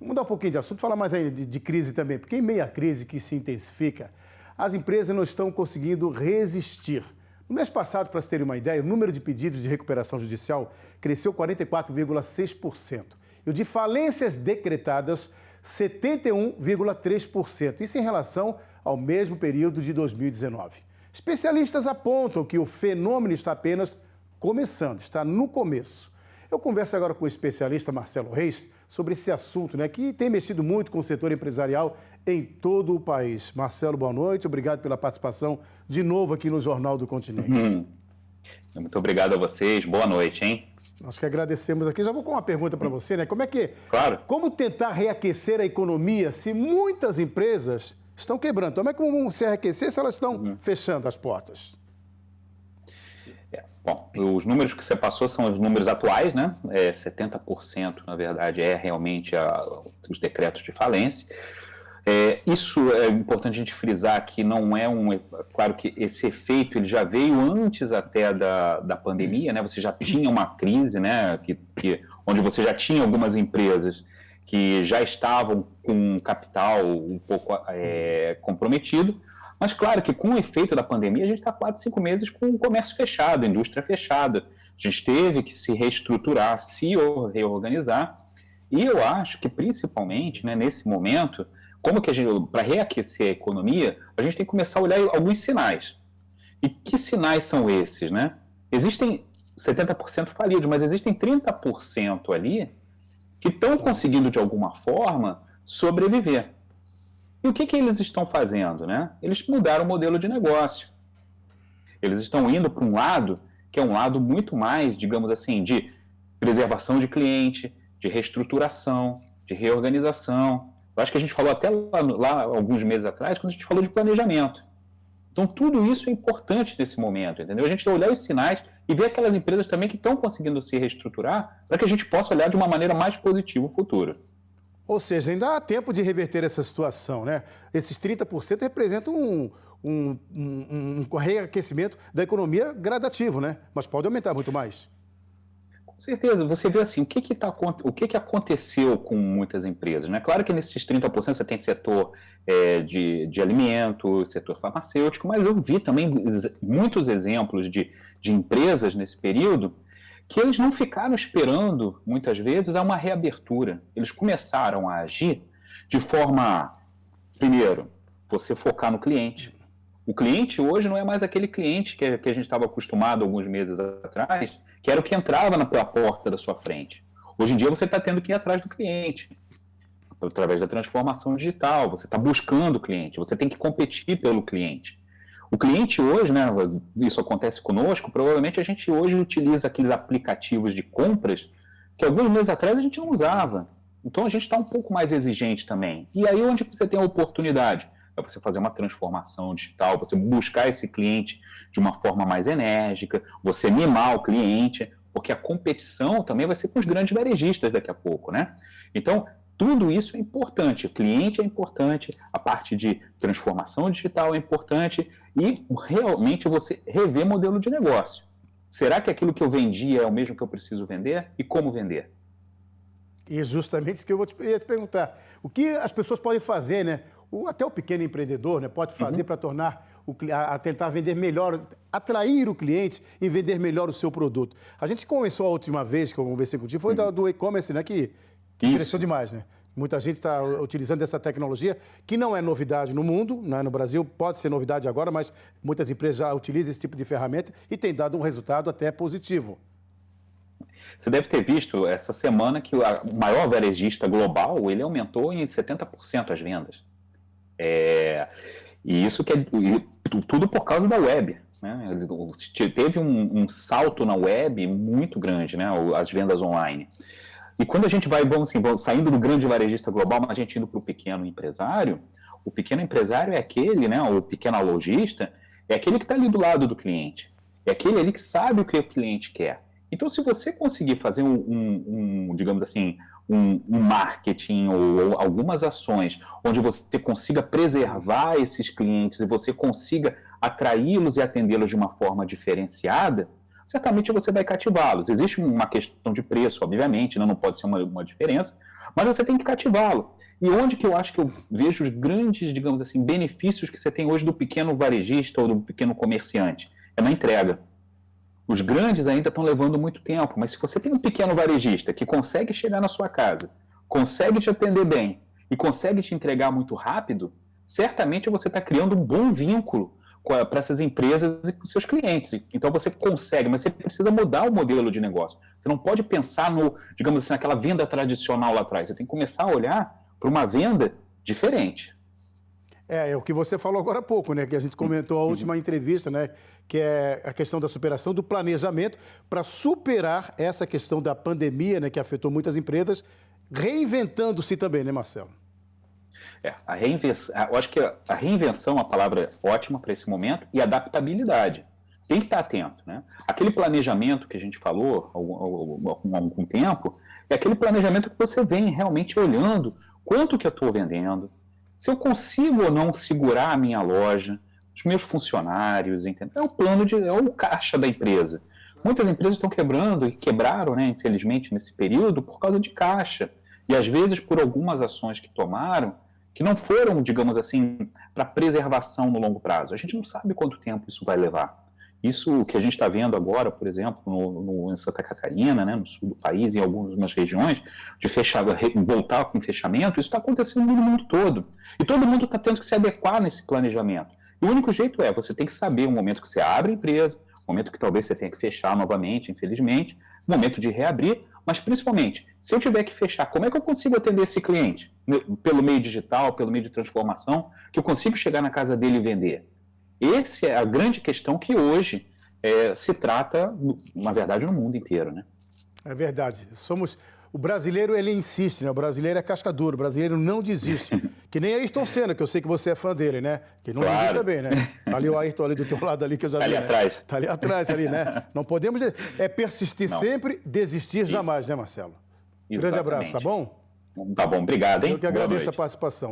Vamos mudar um pouquinho de assunto, falar mais aí de crise também, porque em meio à crise que se intensifica, as empresas não estão conseguindo resistir. No mês passado, para se terem uma ideia, o número de pedidos de recuperação judicial cresceu 44,6%. E o de falências decretadas, 71,3%. Isso em relação ao mesmo período de 2019. Especialistas apontam que o fenômeno está apenas começando, está no começo. Eu converso agora com o especialista Marcelo Reis sobre esse assunto, que tem mexido muito com o setor empresarial em todo o país. Marcelo, boa noite. Obrigado pela participação de novo aqui no Jornal do Continente. Muito obrigado a vocês. Boa noite, hein? Nós que agradecemos aqui. Já vou com uma pergunta para você, Claro. Como tentar reaquecer a economia se muitas empresas estão quebrando? Como é que vão se reaquecer se elas estão fechando as portas? Bom, os números que você passou são os números atuais, né? 70%, na verdade, é realmente os decretos de falência. Isso é importante a gente frisar que não é claro que esse efeito ele já veio antes até da pandemia, né? Você já tinha uma crise, né? Onde você já tinha algumas empresas que já estavam com um capital um pouco comprometido. Mas, claro, que com o efeito da pandemia, a gente está 4, 5 meses com o comércio fechado, a indústria fechada. A gente teve que se reestruturar, se reorganizar. E eu acho que, principalmente, né, nesse momento, para reaquecer a economia, a gente tem que começar a olhar alguns sinais. E que sinais são esses, né? Existem 70% falidos, mas existem 30% ali que estão conseguindo, de alguma forma, sobreviver. E o que eles estão fazendo, né? Eles mudaram o modelo de negócio. Eles estão indo para um lado que é um lado muito mais, digamos assim, de preservação de cliente, de reestruturação, de reorganização. Eu acho que a gente falou até lá alguns meses atrás, quando a gente falou de planejamento. Então, tudo isso é importante nesse momento, entendeu? A gente tem que olhar os sinais e ver aquelas empresas também que estão conseguindo se reestruturar para que a gente possa olhar de uma maneira mais positiva o futuro. Ou seja, ainda há tempo de reverter essa situação, né? Esses 30% representam um reaquecimento da economia gradativo, né? Mas pode aumentar muito mais. Com certeza. Você vê assim, o que aconteceu com muitas empresas, né? Claro que nesses 30% você tem setor de alimentos, setor farmacêutico, mas eu vi também muitos exemplos de empresas nesse período que eles não ficaram esperando, muitas vezes, a uma reabertura. Eles começaram a agir de forma, primeiro, você focar no cliente. O cliente hoje não é mais aquele cliente que a gente estava acostumado alguns meses atrás, que era o que entrava pela porta da sua frente. Hoje em dia você está tendo que ir atrás do cliente, através da transformação digital, você está buscando o cliente, você tem que competir pelo cliente. O cliente hoje, né, isso acontece conosco, provavelmente a gente hoje utiliza aqueles aplicativos de compras que alguns meses atrás a gente não usava. Então a gente está um pouco mais exigente também. E aí onde você tem a oportunidade? É você fazer uma transformação digital, você buscar esse cliente de uma forma mais enérgica, você mimar o cliente, porque a competição também vai ser com os grandes varejistas daqui a pouco, né? Então, tudo isso é importante, o cliente é importante, a parte de transformação digital é importante e realmente você rever modelo de negócio. Será que aquilo que eu vendi é o mesmo que eu preciso vender e como vender? E é justamente isso que eu ia te perguntar. O que as pessoas podem fazer, né? Até o pequeno empreendedor, né, pode fazer para tentar vender melhor, atrair o cliente e vender melhor o seu produto. A gente começou a última vez que eu conversei contigo, foi do e-commerce, né, que cresceu demais, né? Muita gente está utilizando essa tecnologia, que não é novidade no mundo, né? No Brasil pode ser novidade agora, mas muitas empresas já utilizam esse tipo de ferramenta e tem dado um resultado até positivo. Você deve ter visto essa semana que o maior varejista global, ele aumentou em 70% as vendas. E isso tudo por causa da web, né? Teve um salto na web muito grande, né? As vendas online. E quando a gente saindo do grande varejista global, mas a gente indo para o pequeno empresário é aquele, né? O pequeno lojista é aquele que está ali do lado do cliente. É aquele ali que sabe o que o cliente quer. Então, se você conseguir fazer digamos assim, um marketing ou algumas ações onde você consiga preservar esses clientes e você consiga atraí-los e atendê-los de uma forma diferenciada, certamente você vai cativá-los. Existe uma questão de preço, obviamente, não pode ser uma diferença, Mas você tem que cativá-lo. E onde que eu acho que eu vejo os grandes, digamos assim, benefícios que você tem hoje do pequeno varejista ou do pequeno comerciante? É na entrega. Os grandes ainda estão levando muito tempo, mas se você tem um pequeno varejista que consegue chegar na sua casa, consegue te atender bem e consegue te entregar muito rápido, certamente você está criando um bom vínculo para essas empresas e com seus clientes. Então você consegue, mas você precisa mudar o modelo de negócio. Você não pode pensar no, digamos assim, naquela venda tradicional lá atrás. Você tem que começar a olhar para uma venda diferente. É o que você falou agora há pouco, né? Que a gente comentou a última entrevista, né? Que é a questão da superação do planejamento para superar essa questão da pandemia, né? Que afetou muitas empresas, reinventando-se também, né, Marcelo? A reinvenção, eu acho que a reinvenção é uma palavra ótima para esse momento e adaptabilidade. Tem que estar atento, né? Aquele planejamento que a gente falou há algum tempo, é aquele planejamento que você vem realmente olhando quanto que eu estou vendendo, se eu consigo ou não segurar a minha loja, os meus funcionários, entendeu? É o plano é o caixa da empresa. Muitas empresas estão quebrando e quebraram, né, infelizmente, nesse período por causa de caixa. E às vezes por algumas ações que tomaram, que não foram, digamos assim, para preservação no longo prazo. A gente não sabe quanto tempo isso vai levar. Isso que a gente está vendo agora, por exemplo, em Santa Catarina, né, no sul do país, em algumas regiões, de voltar com fechamento, isso está acontecendo no mundo todo. E todo mundo está tendo que se adequar nesse planejamento. E o único jeito você tem que saber o momento que você abre a empresa, o momento que talvez você tenha que fechar novamente, infelizmente, o momento de reabrir, mas principalmente, se eu tiver que fechar, como é que eu consigo atender esse cliente? Pelo meio digital, pelo meio de transformação, que eu consigo chegar na casa dele e vender? Essa é a grande questão que hoje se trata, na verdade, no mundo inteiro, né? É verdade. O brasileiro, ele insiste, né? O brasileiro é casca dura, o brasileiro não desiste. Que nem Ayrton Senna, que eu sei que você é fã dele, né? Que não desiste também, né? Tá ali o Ayrton ali do teu lado ali, que eu já vi, ali né? atrás. Tá ali atrás, ali, né? Não podemos... persistir sempre, desistir jamais, né, Marcelo? Exatamente. Grande abraço, tá bom? Tá bom, obrigado, hein? Eu que agradeço a participação.